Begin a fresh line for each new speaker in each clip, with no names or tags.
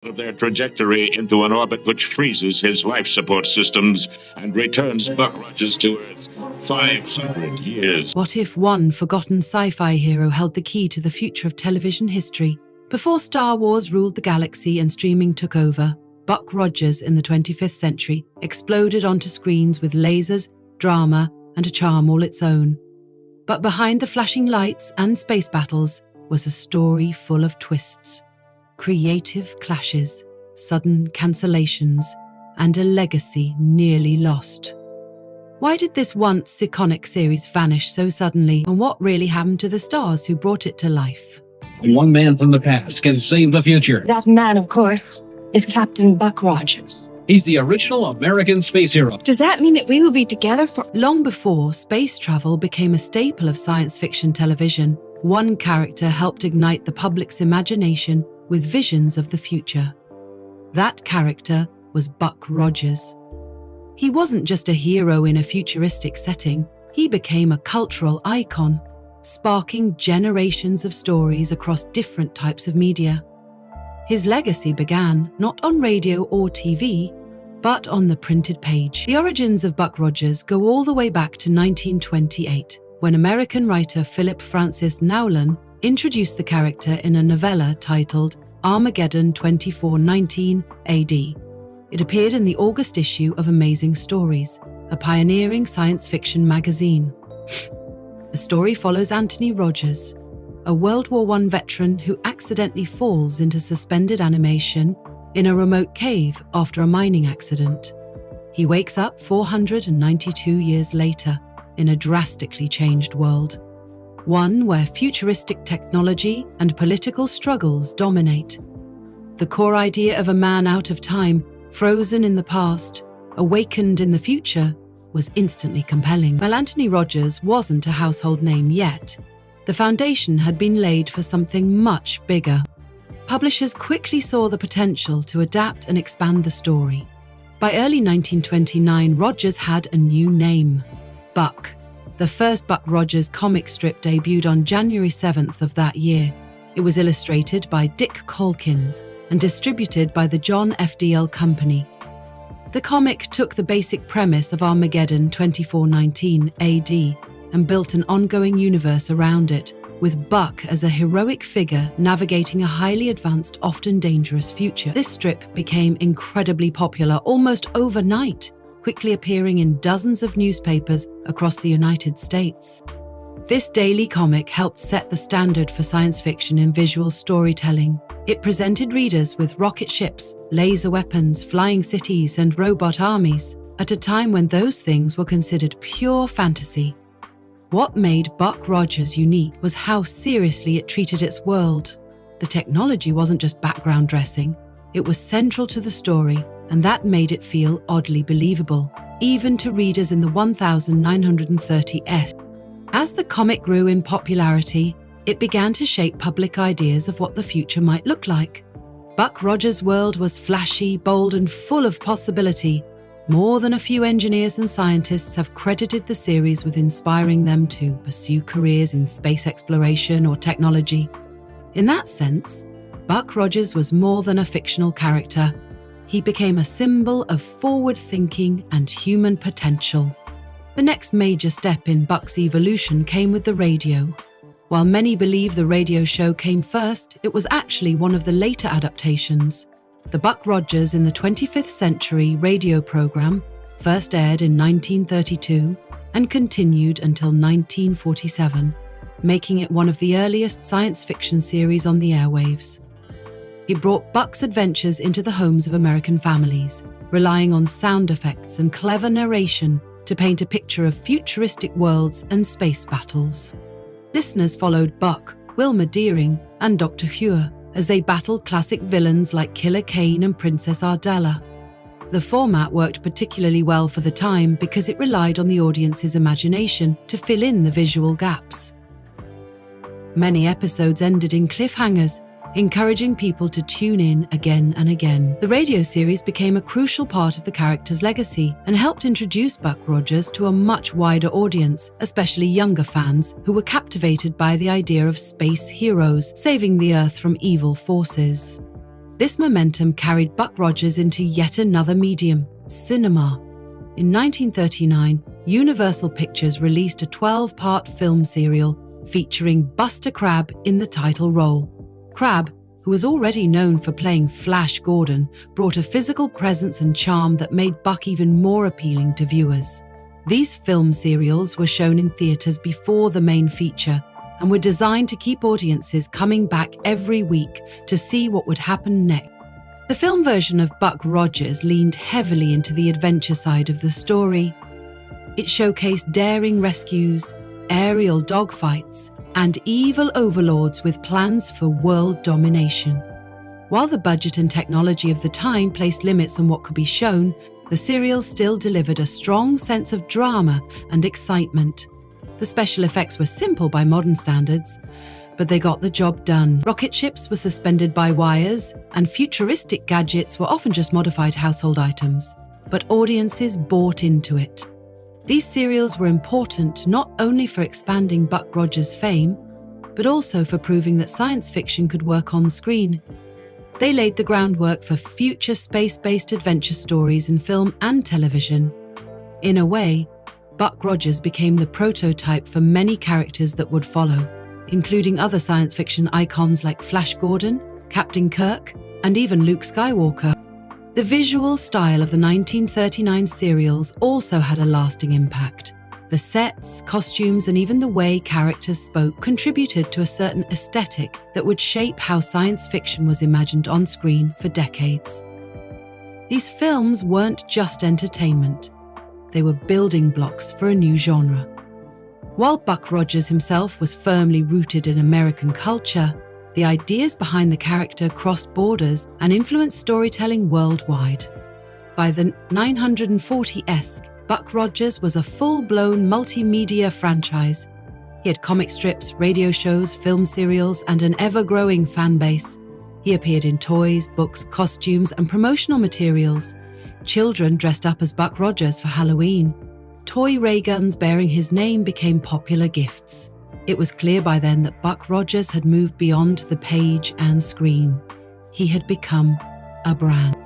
of their trajectory into an orbit which freezes his life support systems and returns Buck Rogers to Earth 500 years.
What if one forgotten sci-fi hero held the key to the future of television history? Before Star Wars ruled the galaxy and streaming took over, Buck Rogers in the 25th century exploded onto screens with lasers, drama, and a charm all its own. But behind the flashing lights and space battles was a story full of twists, creative clashes, sudden cancellations, and a legacy nearly lost. Why did this once iconic series vanish so suddenly, and what really happened to the stars who brought it to life?
One man from the past can save the future.
That man, of course, is Captain Buck Rogers.
He's the original American space hero.
Does that mean that we will be together for...
Long before space travel became a staple of science fiction television, one character helped ignite the public's imagination with visions of the future. That character was Buck Rogers. He wasn't just a hero in a futuristic setting, he became a cultural icon, sparking generations of stories across different types of media. His legacy began not on radio or TV, but on the printed page. The origins of Buck Rogers go all the way back to 1928, when American writer Philip Francis Nowlan introduced the character in a novella titled Armageddon 2419 AD. It appeared in the August issue of Amazing Stories, a pioneering science fiction magazine. The story follows Anthony Rogers, a World War I veteran who accidentally falls into suspended animation in a remote cave after a mining accident. He wakes up 492 years later in a drastically changed world, one where futuristic technology and political struggles dominate. The core idea of a man out of time, frozen in the past, awakened in the future, was instantly compelling. While Anthony Rogers wasn't a household name yet, the foundation had been laid for something much bigger. Publishers quickly saw the potential to adapt and expand the story. By early 1929, Rogers had a new name, Buck. The first Buck Rogers comic strip debuted on January 7th of that year. It was illustrated by Dick Calkins and distributed by the John F. Diehl Company. The comic took the basic premise of Armageddon 2419 AD and built an ongoing universe around it, with Buck as a heroic figure navigating a highly advanced, often dangerous future. This strip became incredibly popular almost overnight, quickly appearing in dozens of newspapers across the United States. This daily comic helped set the standard for science fiction in visual storytelling. It presented readers with rocket ships, laser weapons, flying cities, and robot armies, at a time when those things were considered pure fantasy. What made Buck Rogers unique was how seriously it treated its world. The technology wasn't just background dressing, it was central to the story, and that made it feel oddly believable, even to readers in the 1930s. As the comic grew in popularity, it began to shape public ideas of what the future might look like. Buck Rogers' world was flashy, bold, and full of possibility. More than a few engineers and scientists have credited the series with inspiring them to pursue careers in space exploration or technology. In that sense, Buck Rogers was more than a fictional character. He became a symbol of forward-thinking and human potential. The next major step in Buck's evolution came with the radio. While many believe the radio show came first, it was actually one of the later adaptations. The Buck Rogers in the 25th Century radio program first aired in 1932 and continued until 1947, making it one of the earliest science fiction series on the airwaves. It brought Buck's adventures into the homes of American families, relying on sound effects and clever narration to paint a picture of futuristic worlds and space battles. Listeners followed Buck, Wilma Deering, and Dr. Hure as they battled classic villains like Killer Kane and Princess Ardella. The format worked particularly well for the time because it relied on the audience's imagination to fill in the visual gaps. Many episodes ended in cliffhangers, encouraging people to tune in again and again. The radio series became a crucial part of the character's legacy and helped introduce Buck Rogers to a much wider audience, especially younger fans who were captivated by the idea of space heroes saving the Earth from evil forces. This momentum carried Buck Rogers into yet another medium, cinema. In 1939, Universal Pictures released a 12-part film serial featuring Buster Crabbe in the title role. Crabbe, who was already known for playing Flash Gordon, brought a physical presence and charm that made Buck even more appealing to viewers. These film serials were shown in theaters before the main feature and were designed to keep audiences coming back every week to see what would happen next. The film version of Buck Rogers leaned heavily into the adventure side of the story. It showcased daring rescues, aerial dogfights, and evil overlords with plans for world domination. While the budget and technology of the time placed limits on what could be shown, the serial still delivered a strong sense of drama and excitement. The special effects were simple by modern standards, but they got the job done. Rocket ships were suspended by wires, and futuristic gadgets were often just modified household items, but audiences bought into it. These serials were important not only for expanding Buck Rogers' fame, but also for proving that science fiction could work on screen. They laid the groundwork for future space-based adventure stories in film and television. In a way, Buck Rogers became the prototype for many characters that would follow, including other science fiction icons like Flash Gordon, Captain Kirk, and even Luke Skywalker. The visual style of the 1939 serials also had a lasting impact. The sets, costumes, and even the way characters spoke contributed to a certain aesthetic that would shape how science fiction was imagined on screen for decades. These films weren't just entertainment. They were building blocks for a new genre. While Buck Rogers himself was firmly rooted in American culture, the ideas behind the character crossed borders and influenced storytelling worldwide. By the 940s, Buck Rogers was a full-blown multimedia franchise. He had comic strips, radio shows, film serials, and an ever-growing fan base. He appeared in toys, books, costumes, and promotional materials. Children dressed up as Buck Rogers for Halloween. Toy ray guns bearing his name became popular gifts. It was clear by then that Buck Rogers had moved beyond the page and screen. He had become a brand.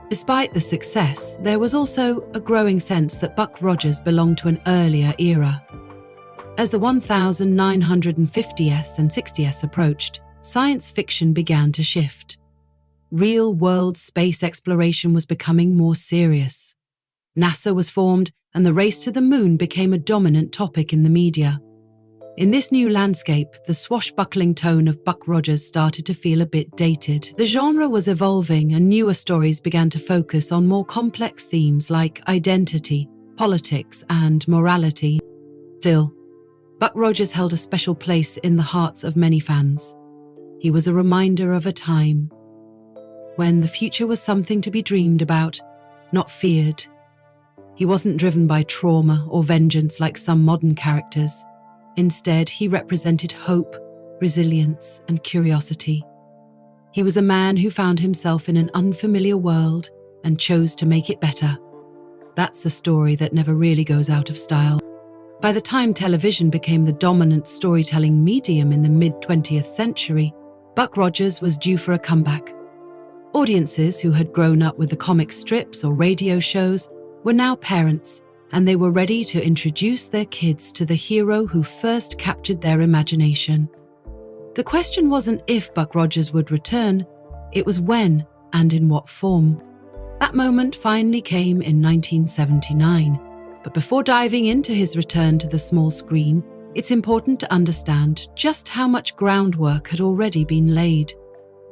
Despite the success, there was also a growing sense that Buck Rogers belonged to an earlier era. As the 1950s and 60s approached, science fiction began to shift. Real-world space exploration was becoming more serious. NASA was formed, and the race to the moon became a dominant topic in the media. In this new landscape, the swashbuckling tone of Buck Rogers started to feel a bit dated. The genre was evolving, and newer stories began to focus on more complex themes like identity, politics, and morality. Still, Buck Rogers held a special place in the hearts of many fans. He was a reminder of a time when the future was something to be dreamed about, not feared. He wasn't driven by trauma or vengeance like some modern characters. Instead, he represented hope, resilience, and curiosity. He was a man who found himself in an unfamiliar world and chose to make it better. That's a story that never really goes out of style. By the time television became the dominant storytelling medium in the mid-20th century, Buck Rogers was due for a comeback. Audiences who had grown up with the comic strips or radio shows were now parents, and they were ready to introduce their kids to the hero who first captured their imagination. The question wasn't if Buck Rogers would return, it was when and in what form. That moment finally came in 1979, but before diving into his return to the small screen, it's important to understand just how much groundwork had already been laid.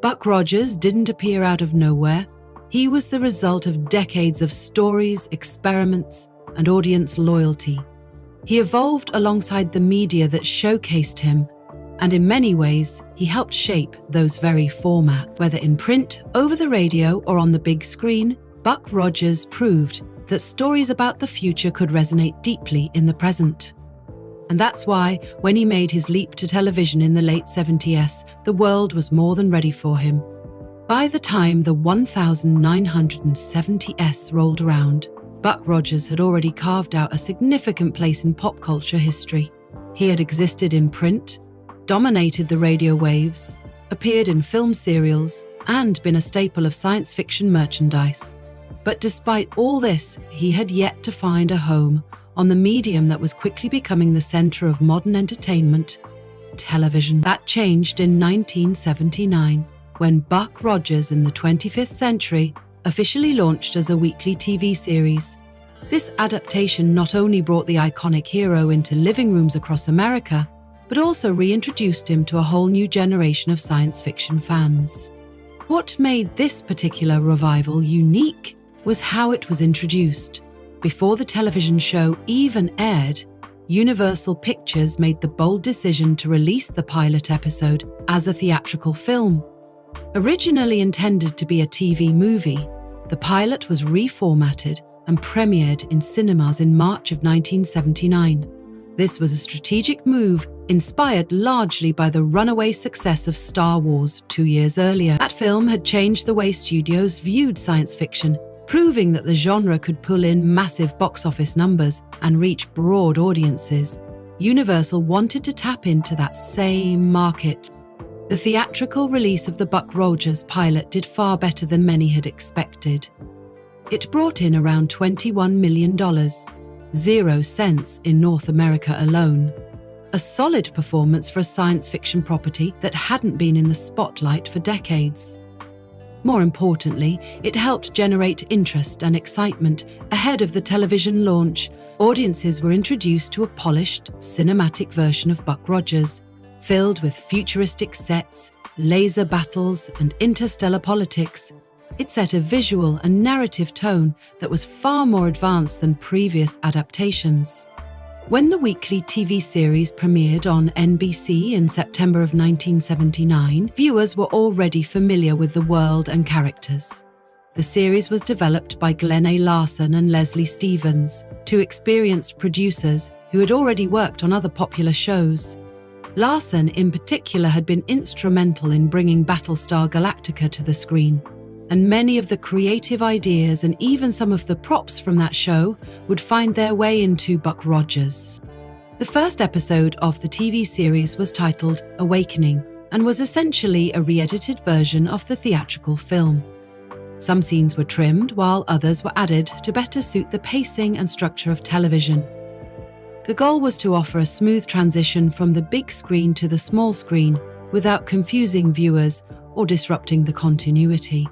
Buck Rogers didn't appear out of nowhere. He was the result of decades of stories, experiments, and audience loyalty. He evolved alongside the media that showcased him, and in many ways, he helped shape those very formats. Whether in print, over the radio, or on the big screen, Buck Rogers proved that stories about the future could resonate deeply in the present. And that's why, when he made his leap to television in the late 70s, the world was more than ready for him. By the time the 1970s rolled around, Buck Rogers had already carved out a significant place in pop culture history. He had existed in print, dominated the radio waves, appeared in film serials, and been a staple of science fiction merchandise. But despite all this, he had yet to find a home on the medium that was quickly becoming the center of modern entertainment, television. That changed in 1979, when Buck Rogers in the 25th Century officially launched as a weekly TV series. This adaptation not only brought the iconic hero into living rooms across America, but also reintroduced him to a whole new generation of science fiction fans. What made this particular revival unique was how it was introduced. Before the television show even aired, Universal Pictures made the bold decision to release the pilot episode as a theatrical film. Originally intended to be a TV movie, the pilot was reformatted and premiered in cinemas in March of 1979. This was a strategic move inspired largely by the runaway success of Star Wars 2 years earlier. That film had changed the way studios viewed science fiction, proving that the genre could pull in massive box office numbers and reach broad audiences. Universal wanted to tap into that same market. The theatrical release of the Buck Rogers pilot did far better than many had expected. It brought in around $21 million, 0 cents in North America alone. A solid performance for a science fiction property that hadn't been in the spotlight for decades. More importantly, it helped generate interest and excitement ahead of the television launch. Audiences were introduced to a polished, cinematic version of Buck Rogers, filled with futuristic sets, laser battles, and interstellar politics. It set a visual and narrative tone that was far more advanced than previous adaptations. When the weekly TV series premiered on NBC in September of 1979, viewers were already familiar with the world and characters. The series was developed by Glenn A. Larson and Leslie Stevens, two experienced producers who had already worked on other popular shows. Larson, in particular, had been instrumental in bringing Battlestar Galactica to the screen, and many of the creative ideas and even some of the props from that show would find their way into Buck Rogers. The first episode of the TV series was titled Awakening and was essentially a re-edited version of the theatrical film. Some scenes were trimmed while others were added to better suit the pacing and structure of television. The goal was to offer a smooth transition from the big screen to the small screen without confusing viewers or disrupting the continuity.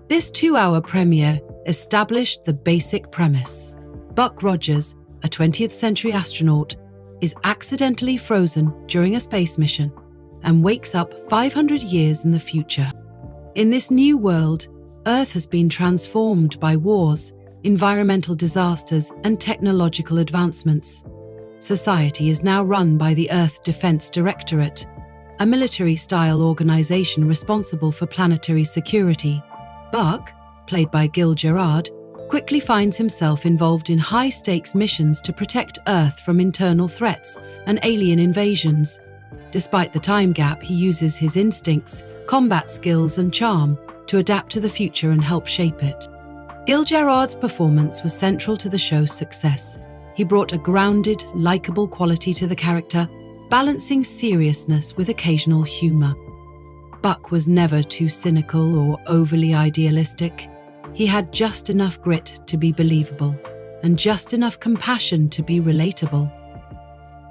This 2-hour premiere established the basic premise. Buck Rogers, a 20th century astronaut, is accidentally frozen during a space mission and wakes up 500 years in the future. In this new world, Earth has been transformed by wars, environmental disasters, and technological advancements. Society is now run by the Earth Defense Directorate, a military-style organization responsible for planetary security. Buck, played by Gil Gerard, quickly finds himself involved in high-stakes missions to protect Earth from internal threats and alien invasions. Despite the time gap, he uses his instincts, combat skills, and charm to adapt to the future and help shape it. Gil Gerard's performance was central to the show's success. He brought a grounded, likable quality to the character, balancing seriousness with occasional humor. Buck was never too cynical or overly idealistic. He had just enough grit to be believable, and just enough compassion to be relatable.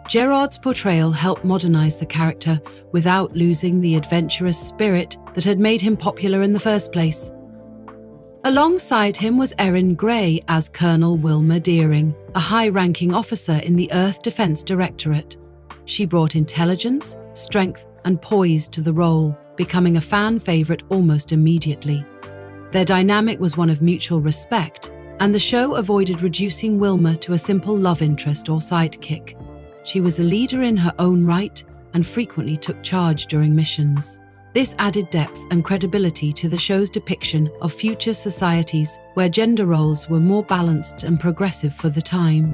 Gerard's portrayal helped modernize the character without losing the adventurous spirit that had made him popular in the first place. Alongside him was Erin Gray as Colonel Wilma Deering, a high-ranking officer in the Earth Defense Directorate. She brought intelligence, strength, and poise to the role, becoming a fan favorite almost immediately. Their dynamic was one of mutual respect, and the show avoided reducing Wilma to a simple love interest or sidekick. She was a leader in her own right and frequently took charge during missions. This added depth and credibility to the show's depiction of future societies where gender roles were more balanced and progressive for the time.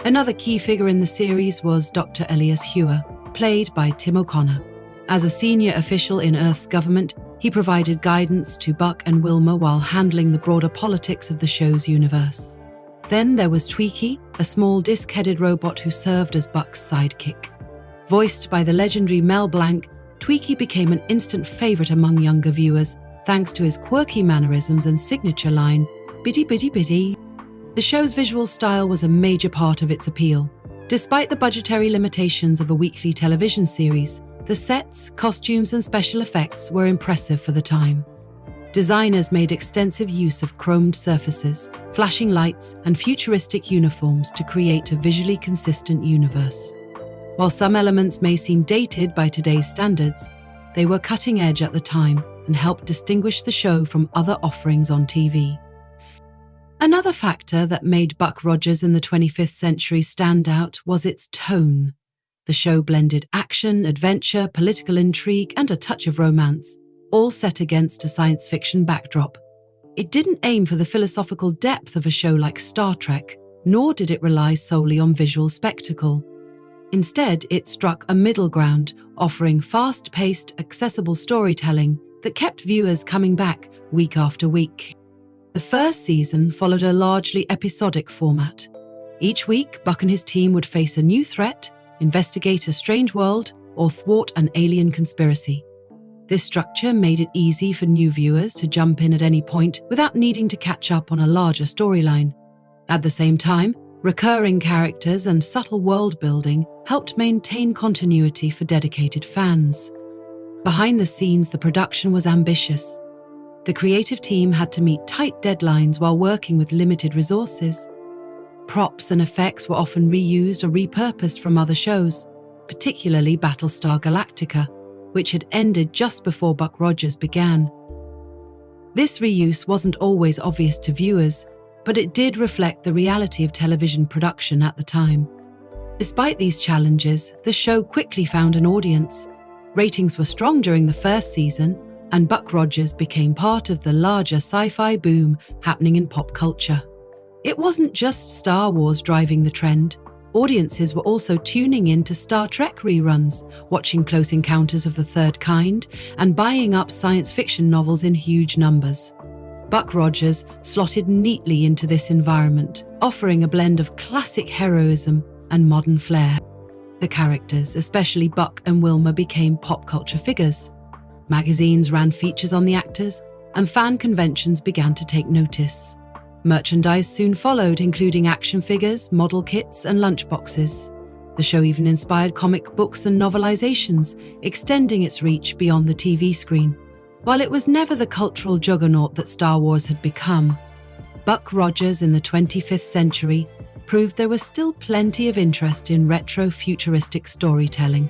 Another key figure in the series was Dr. Elias Hewer, played by Tim O'Connor. As a senior official in Earth's government, he provided guidance to Buck and Wilma while handling the broader politics of the show's universe. Then there was Twiki, a small disc-headed robot who served as Buck's sidekick. Voiced by the legendary Mel Blanc, Twiki became an instant favorite among younger viewers, thanks to his quirky mannerisms and signature line, "Biddy biddy biddy." The show's visual style was a major part of its appeal. Despite the budgetary limitations of a weekly television series, the sets, costumes, and special effects were impressive for the time. Designers made extensive use of chromed surfaces, flashing lights, and futuristic uniforms to create a visually consistent universe. While some elements may seem dated by today's standards, they were cutting edge at the time and helped distinguish the show from other offerings on TV. Another factor that made Buck Rogers in the 25th Century stand out was its tone. The show blended action, adventure, political intrigue, and a touch of romance, all set against a science fiction backdrop. It didn't aim for the philosophical depth of a show like Star Trek, nor did it rely solely on visual spectacle. Instead, it struck a middle ground, offering fast-paced, accessible storytelling that kept viewers coming back week after week. The first season followed a largely episodic format. Each week, Buck and his team would face a new threat, investigate a strange world, or thwart an alien conspiracy. This structure made it easy for new viewers to jump in at any point without needing to catch up on a larger storyline. At the same time, recurring characters and subtle world building helped maintain continuity for dedicated fans. Behind the scenes, the production was ambitious. The creative team had to meet tight deadlines while working with limited resources. Props and effects were often reused or repurposed from other shows, particularly Battlestar Galactica, which had ended just before Buck Rogers began. This reuse wasn't always obvious to viewers, but it did reflect the reality of television production at the time. Despite these challenges, the show quickly found an audience. Ratings were strong during the first season, and Buck Rogers became part of the larger sci-fi boom happening in pop culture. It wasn't just Star Wars driving the trend. Audiences were also tuning in to Star Trek reruns, watching Close Encounters of the Third Kind, and buying up science fiction novels in huge numbers. Buck Rogers slotted neatly into this environment, offering a blend of classic heroism and modern flair. The characters, especially Buck and Wilma, became pop culture figures. Magazines ran features on the actors, and fan conventions began to take notice. Merchandise soon followed, including action figures, model kits, and lunchboxes. The show even inspired comic books and novelizations, extending its reach beyond the TV screen. While it was never the cultural juggernaut that Star Wars had become, Buck Rogers in the 25th Century proved there was still plenty of interest in retro futuristic storytelling.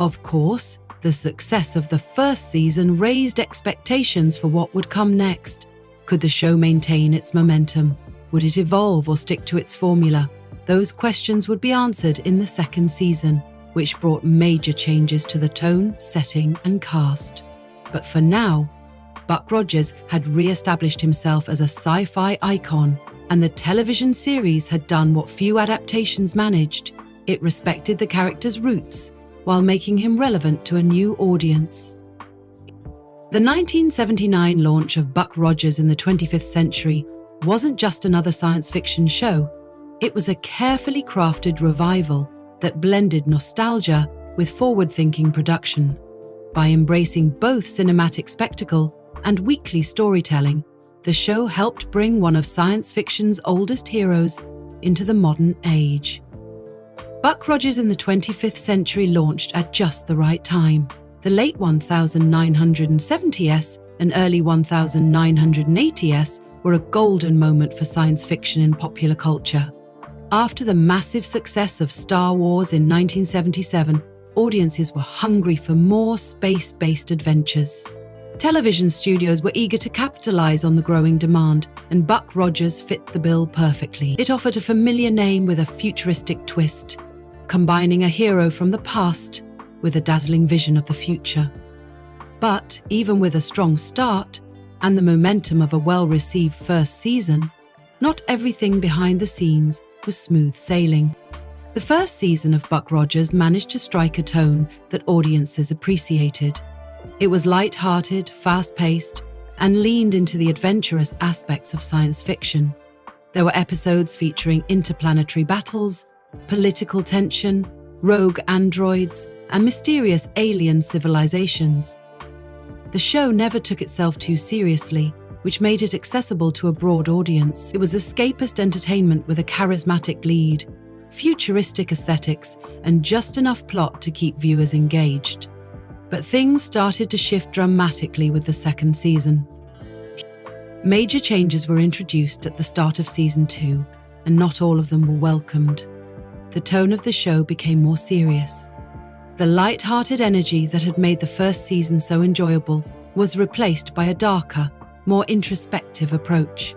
Of course, the success of the first season raised expectations for what would come next. Could the show maintain its momentum? Would it evolve or stick to its formula? Those questions would be answered in the second season, which brought major changes to the tone, setting, and cast. But for now, Buck Rogers had re-established himself as a sci-fi icon, and the television series had done what few adaptations managed. It respected the character's roots while making him relevant to a new audience. The 1979 launch of Buck Rogers in the 25th Century wasn't just another science fiction show. It was a carefully crafted revival that blended nostalgia with forward-thinking production. By embracing both cinematic spectacle and weekly storytelling, the show helped bring one of science fiction's oldest heroes into the modern age. Buck Rogers in the 25th Century launched at just the right time. The late 1970s and early 1980s were a golden moment for science fiction in popular culture. After the massive success of Star Wars in 1977, audiences were hungry for more space-based adventures. Television studios were eager to capitalize on the growing demand, and Buck Rogers fit the bill perfectly. It offered a familiar name with a futuristic twist, combining a hero from the past with a dazzling vision of the future. But even with a strong start and the momentum of a well-received first season, not everything behind the scenes was smooth sailing. The first season of Buck Rogers managed to strike a tone that audiences appreciated. It was light-hearted, fast-paced, and leaned into the adventurous aspects of science fiction. There were episodes featuring interplanetary battles, political tension, rogue androids, and mysterious alien civilizations. The show never took itself too seriously, which made it accessible to a broad audience. It was escapist entertainment with a charismatic lead, futuristic aesthetics, and just enough plot to keep viewers engaged. But things started to shift dramatically with the second season. Major changes were introduced at the start of season 2, and not all of them were welcomed. The tone of the show became more serious. The light-hearted energy that had made the first season so enjoyable was replaced by a darker, more introspective approach.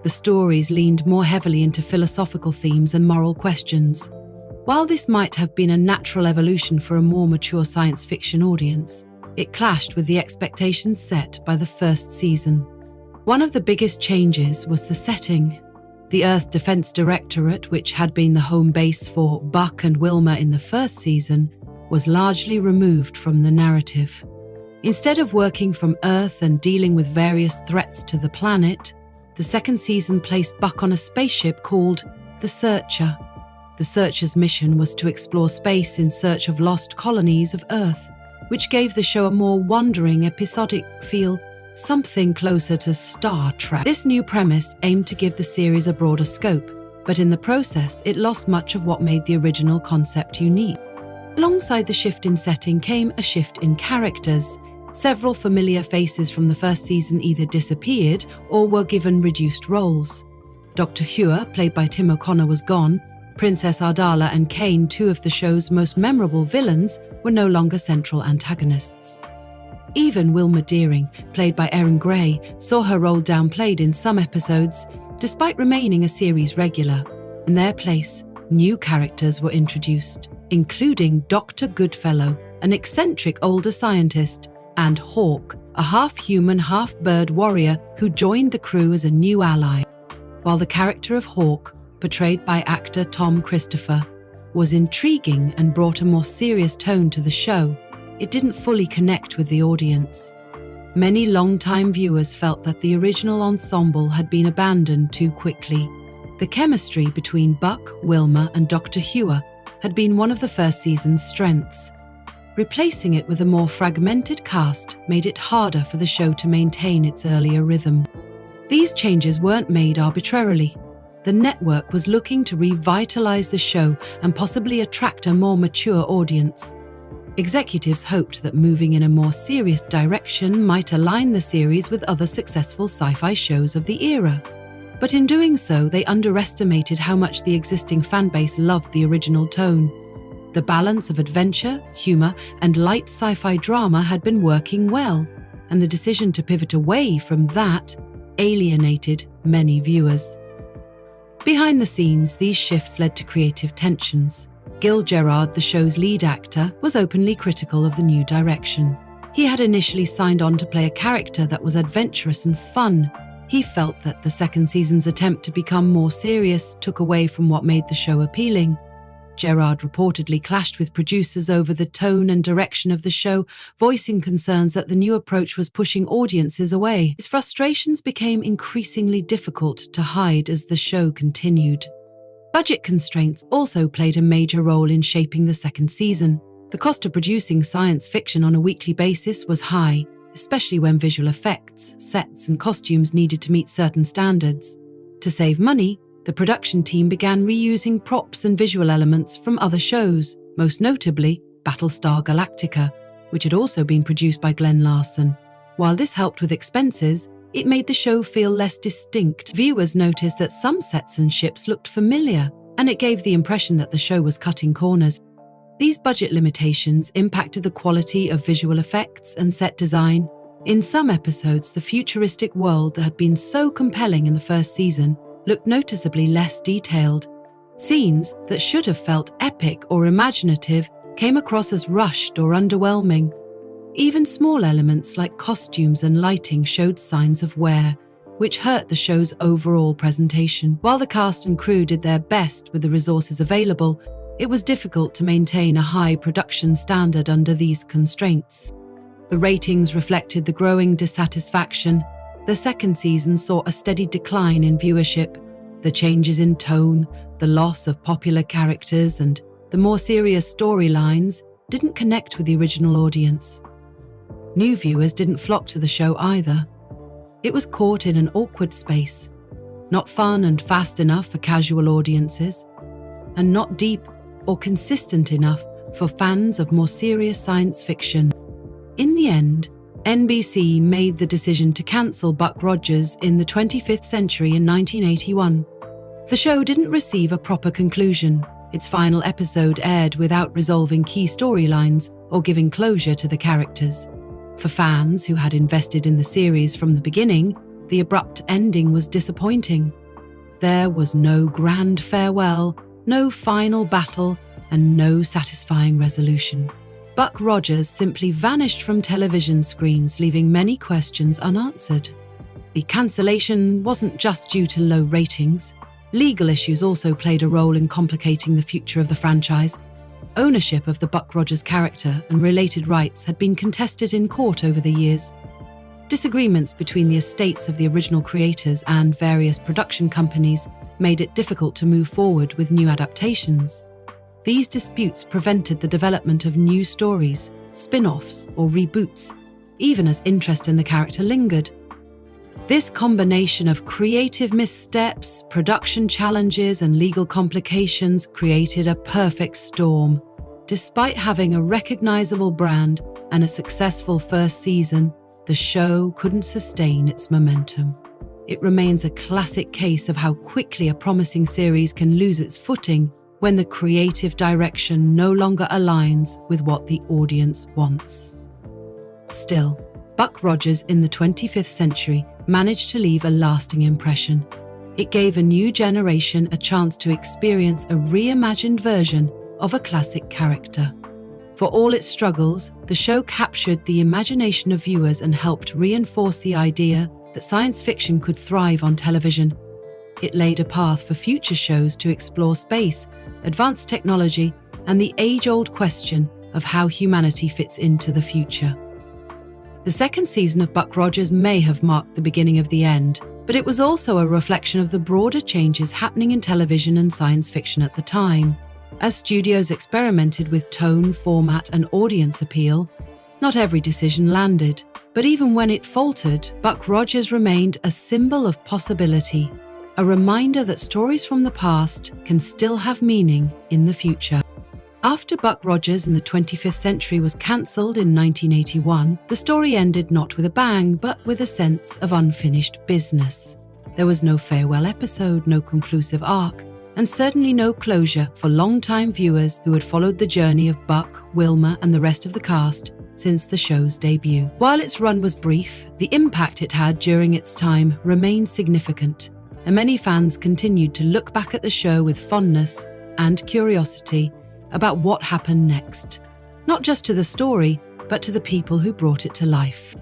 The stories leaned more heavily into philosophical themes and moral questions. While this might have been a natural evolution for a more mature science fiction audience, it clashed with the expectations set by the first season. One of the biggest changes was the setting. The Earth Defense Directorate, which had been the home base for Buck and Wilma in the first season, was largely removed from the narrative. Instead of working from Earth and dealing with various threats to the planet, the second season placed Buck on a spaceship called the Searcher. The Searcher's mission was to explore space in search of lost colonies of Earth, which gave the show a more wandering, episodic feel, something closer to Star Trek. This new premise aimed to give the series a broader scope, but in the process, it lost much of what made the original concept unique. Alongside the shift in setting came a shift in characters. Several familiar faces from the first season either disappeared or were given reduced roles. Dr. Hua, played by Tim O'Connor, was gone. Princess Ardala and Kane, two of the show's most memorable villains, were no longer central antagonists. Even Wilma Deering, played by Erin Gray, saw her role downplayed in some episodes, despite remaining a series regular. In their place, new characters were introduced, including Dr. Goodfellow, an eccentric older scientist, and Hawk, a half-human, half-bird warrior who joined the crew as a new ally. While the character of Hawk, portrayed by actor Tom Christopher, was intriguing and brought a more serious tone to the show, it didn't fully connect with the audience. Many long-time viewers felt that the original ensemble had been abandoned too quickly. The chemistry between Buck, Wilma, and Dr. Hua had been one of the first season's strengths. Replacing it with a more fragmented cast made it harder for the show to maintain its earlier rhythm. These changes weren't made arbitrarily. The network was looking to revitalize the show and possibly attract a more mature audience. Executives hoped that moving in a more serious direction might align the series with other successful sci-fi shows of the era. But in doing so, they underestimated how much the existing fanbase loved the original tone. The balance of adventure, humor, and light sci-fi drama had been working well, and the decision to pivot away from that alienated many viewers. Behind the scenes, these shifts led to creative tensions. Gil Gerard, the show's lead actor, was openly critical of the new direction. He had initially signed on to play a character that was adventurous and fun. He felt that the second season's attempt to become more serious took away from what made the show appealing. Gerard reportedly clashed with producers over the tone and direction of the show, voicing concerns that the new approach was pushing audiences away. His frustrations became increasingly difficult to hide as the show continued. Budget constraints also played a major role in shaping the second season. The cost of producing science fiction on a weekly basis was high, especially when visual effects, sets, and costumes needed to meet certain standards. To save money, the production team began reusing props and visual elements from other shows, most notably Battlestar Galactica, which had also been produced by Glenn Larson. While this helped with expenses, it made the show feel less distinct. Viewers noticed that some sets and ships looked familiar, and it gave the impression that the show was cutting corners. These budget limitations impacted the quality of visual effects and set design. In some episodes, the futuristic world that had been so compelling in the first season looked noticeably less detailed. Scenes that should have felt epic or imaginative came across as rushed or underwhelming. Even small elements like costumes and lighting showed signs of wear, which hurt the show's overall presentation. While the cast and crew did their best with the resources available, it was difficult to maintain a high production standard under these constraints. The ratings reflected the growing dissatisfaction. The second season saw a steady decline in viewership. The changes in tone, the loss of popular characters, and the more serious storylines didn't connect with the original audience. New viewers didn't flock to the show either. It was caught in an awkward space, not fun and fast enough for casual audiences, and not deep or consistent enough for fans of more serious science fiction. In the end, NBC made the decision to cancel Buck Rogers in the 25th Century in 1981. The show didn't receive a proper conclusion. Its final episode aired without resolving key storylines or giving closure to the characters. For fans who had invested in the series from the beginning, the abrupt ending was disappointing. There was no grand farewell, no final battle, and no satisfying resolution. Buck Rogers simply vanished from television screens, leaving many questions unanswered. The cancellation wasn't just due to low ratings. Legal issues also played a role in complicating the future of the franchise. Ownership of the Buck Rogers character and related rights had been contested in court over the years. Disagreements between the estates of the original creators and various production companies made it difficult to move forward with new adaptations. These disputes prevented the development of new stories, spin-offs, or reboots, even as interest in the character lingered. This combination of creative missteps, production challenges, and legal complications created a perfect storm. Despite having a recognizable brand and a successful first season, the show couldn't sustain its momentum. It remains a classic case of how quickly a promising series can lose its footing when the creative direction no longer aligns with what the audience wants. Still, Buck Rogers in the 25th Century managed to leave a lasting impression. It gave a new generation a chance to experience a reimagined version of a classic character. For all its struggles, the show captured the imagination of viewers and helped reinforce the idea that science fiction could thrive on television. It laid a path for future shows to explore space, advanced technology, and the age-old question of how humanity fits into the future. The second season of Buck Rogers may have marked the beginning of the end, but it was also a reflection of the broader changes happening in television and science fiction at the time. As studios experimented with tone, format, and audience appeal, not every decision landed. But even when it faltered, Buck Rogers remained a symbol of possibility, a reminder that stories from the past can still have meaning in the future. After Buck Rogers in the 25th Century was cancelled in 1981, the story ended not with a bang, but with a sense of unfinished business. There was no farewell episode, no conclusive arc, and certainly no closure for long-time viewers who had followed the journey of Buck, Wilma, and the rest of the cast since the show's debut. While its run was brief, the impact it had during its time remained significant, and many fans continued to look back at the show with fondness and curiosity about what happened next, not just to the story, but to the people who brought it to life.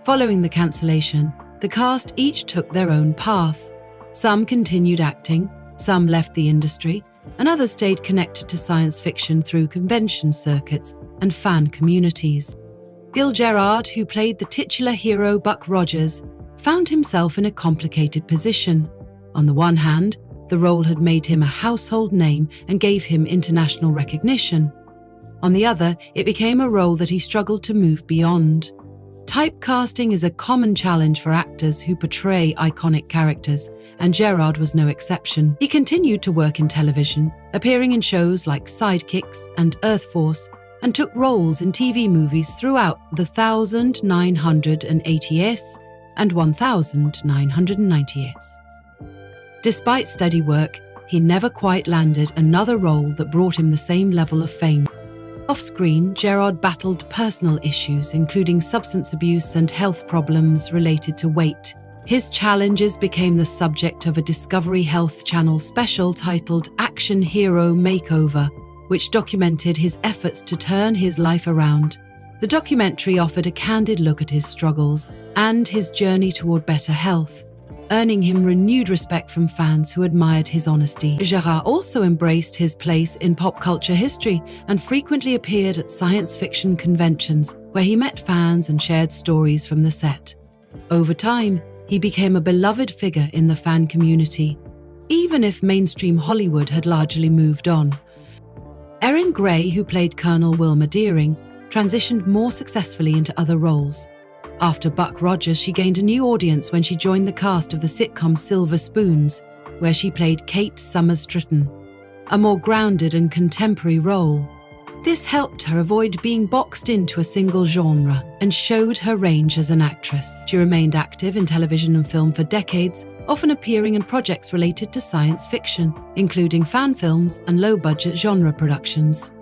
Following the cancellation, the cast each took their own path. Some continued acting, some left the industry, and others stayed connected to science fiction through convention circuits and fan communities. Gil Gerard, who played the titular hero Buck Rogers, found himself in a complicated position. On the one hand, the role had made him a household name and gave him international recognition. On the other, it became a role that he struggled to move beyond. Typecasting is a common challenge for actors who portray iconic characters, and Gerard was no exception. He continued to work in television, appearing in shows like Sidekicks and Earth Force, and took roles in TV movies throughout the 1980s and 1990s. Despite steady work, he never quite landed another role that brought him the same level of fame. Off-screen, Gerard battled personal issues, including substance abuse and health problems related to weight. His challenges became the subject of a Discovery Health Channel special titled Action Hero Makeover, which documented his efforts to turn his life around. The documentary offered a candid look at his struggles and his journey toward better health, earning him renewed respect from fans who admired his honesty. Gerard also embraced his place in pop culture history and frequently appeared at science fiction conventions where he met fans and shared stories from the set. Over time, he became a beloved figure in the fan community, even if mainstream Hollywood had largely moved on. Erin Gray, who played Colonel Wilma Deering, transitioned more successfully into other roles. After Buck Rogers, she gained a new audience when she joined the cast of the sitcom Silver Spoons, where she played Kate Summers Stritton, a more grounded and contemporary role. This helped her avoid being boxed into a single genre and showed her range as an actress. She remained active in television and film for decades, often appearing in projects related to science fiction, including fan films and low-budget genre productions.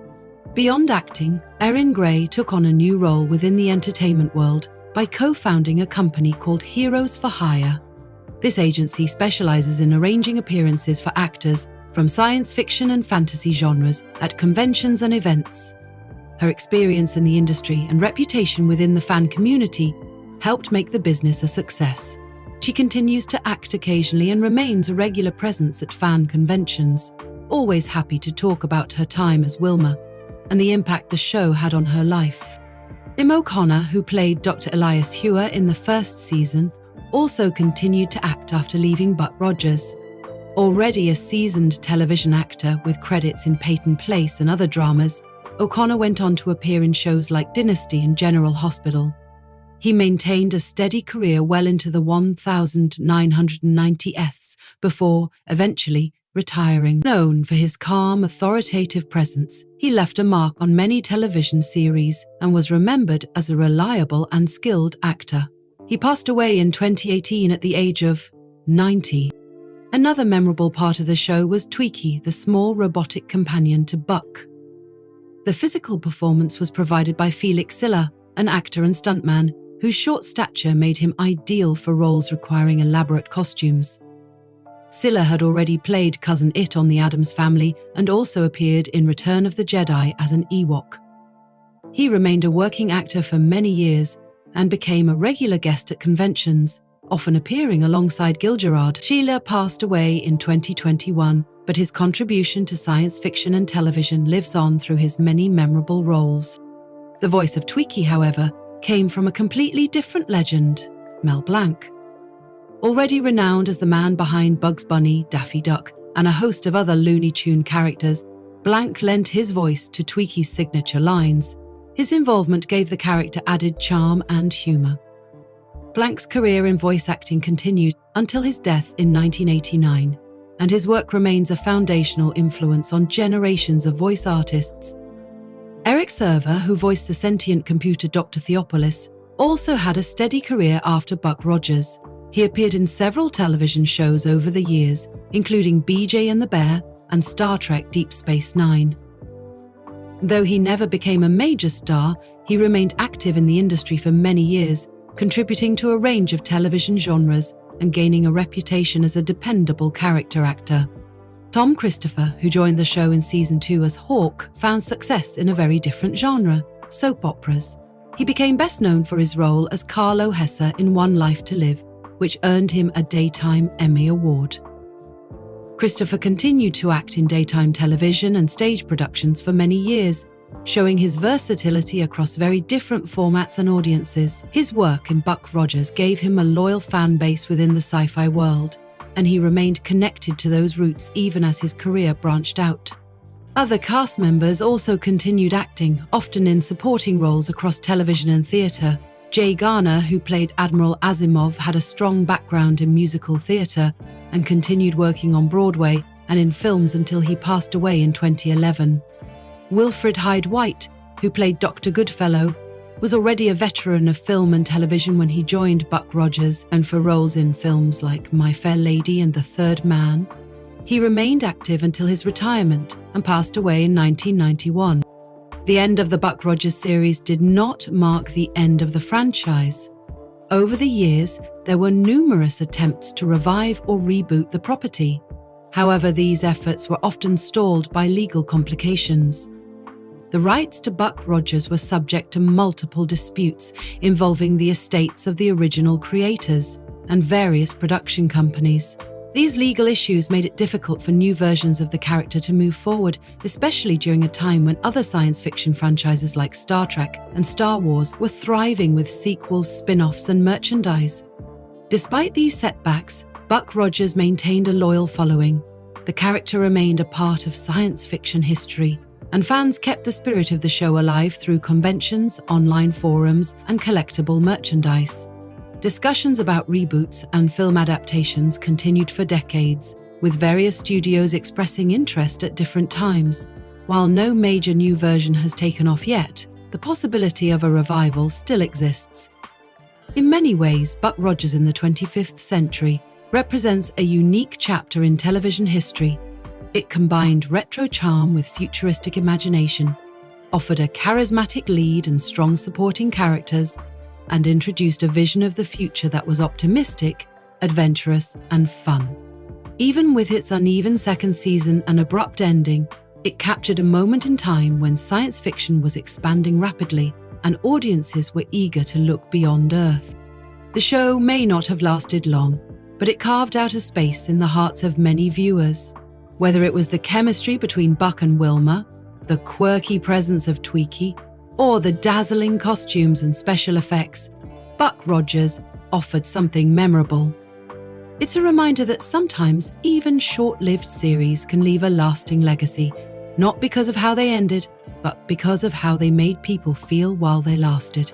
Beyond acting, Erin Gray took on a new role within the entertainment world by co-founding a company called Heroes for Hire. This agency specializes in arranging appearances for actors from science fiction and fantasy genres at conventions and events. Her experience in the industry and reputation within the fan community helped make the business a success. She continues to act occasionally and remains a regular presence at fan conventions, always happy to talk about her time as Wilma and the impact the show had on her life. Tim O'Connor, who played Dr. Elias Hewer in the first season, also continued to act after leaving Buck Rogers. Already a seasoned television actor with credits in Peyton Place and other dramas, O'Connor went on to appear in shows like Dynasty and General Hospital. He maintained a steady career well into the 1990s before, eventually, retiring. Known for his calm, authoritative presence, he left a mark on many television series and was remembered as a reliable and skilled actor. He passed away in 2018 at the age of 90. Another memorable part of the show was Tweaky, the small robotic companion to Buck. The physical performance was provided by Felix Silla, an actor and stuntman whose short stature made him ideal for roles requiring elaborate costumes. Silla had already played Cousin It on The Addams Family and also appeared in Return of the Jedi as an Ewok. He remained a working actor for many years and became a regular guest at conventions, often appearing alongside Gil Gerard. Sheila passed away in 2021, but his contribution to science fiction and television lives on through his many memorable roles. The voice of Tweaky, however, came from a completely different legend, Mel Blanc. Already renowned as the man behind Bugs Bunny, Daffy Duck, and a host of other Looney Tune characters, Blanc lent his voice to Tweaky's signature lines. His involvement gave the character added charm and humor. Blanc's career in voice acting continued until his death in 1989, and his work remains a foundational influence on generations of voice artists. Eric Server, who voiced the sentient computer Dr. Theopolis, also had a steady career after Buck Rogers. He appeared in several television shows over the years, including BJ and the Bear and Star Trek Deep Space Nine. Though he never became a major star, he remained active in the industry for many years, contributing to a range of television genres and gaining a reputation as a dependable character actor. Tom Christopher, who joined the show in season 2 as Hawk, found success in a very different genre, soap operas. He became best known for his role as Carlo Hesse in One Life to Live, which earned him a Daytime Emmy Award. Christopher continued to act in daytime television and stage productions for many years, showing his versatility across very different formats and audiences. His work in Buck Rogers gave him a loyal fan base within the sci-fi world, and he remained connected to those roots even as his career branched out. Other cast members also continued acting, often in supporting roles across television and theatre. Jay Garner, who played Admiral Asimov, had a strong background in musical theatre and continued working on Broadway and in films until he passed away in 2011. Wilfred Hyde-White, who played Dr. Goodfellow, was already a veteran of film and television when he joined Buck Rogers, and for roles in films like My Fair Lady and The Third Man. He remained active until his retirement and passed away in 1991. The end of the Buck Rogers series did not mark the end of the franchise. Over the years, there were numerous attempts to revive or reboot the property. However, these efforts were often stalled by legal complications. The rights to Buck Rogers were subject to multiple disputes involving the estates of the original creators and various production companies. These legal issues made it difficult for new versions of the character to move forward, especially during a time when other science fiction franchises like Star Trek and Star Wars were thriving with sequels, spin-offs, and merchandise. Despite these setbacks, Buck Rogers maintained a loyal following. The character remained a part of science fiction history and fans kept the spirit of the show alive through conventions, online forums, and collectible merchandise. Discussions about reboots and film adaptations continued for decades, with various studios expressing interest at different times. While no major new version has taken off yet, the possibility of a revival still exists. In many ways, Buck Rogers in the 25th Century represents a unique chapter in television history. It combined retro charm with futuristic imagination, offered a charismatic lead and strong supporting characters, and introduced a vision of the future that was optimistic, adventurous, and fun. Even with its uneven second season and abrupt ending, it captured a moment in time when science fiction was expanding rapidly and audiences were eager to look beyond Earth. The show may not have lasted long, but it carved out a space in the hearts of many viewers. Whether it was the chemistry between Buck and Wilma, the quirky presence of Tweaky, or the dazzling costumes and special effects, Buck Rogers offered something memorable. It's a reminder that sometimes even short-lived series can leave a lasting legacy, not because of how they ended, but because of how they made people feel while they lasted.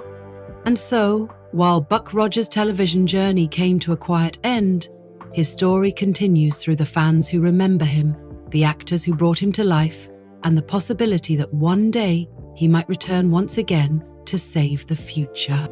And so, while Buck Rogers' television journey came to a quiet end, his story continues through the fans who remember him, the actors who brought him to life, and the possibility that one day he might return once again to save the future.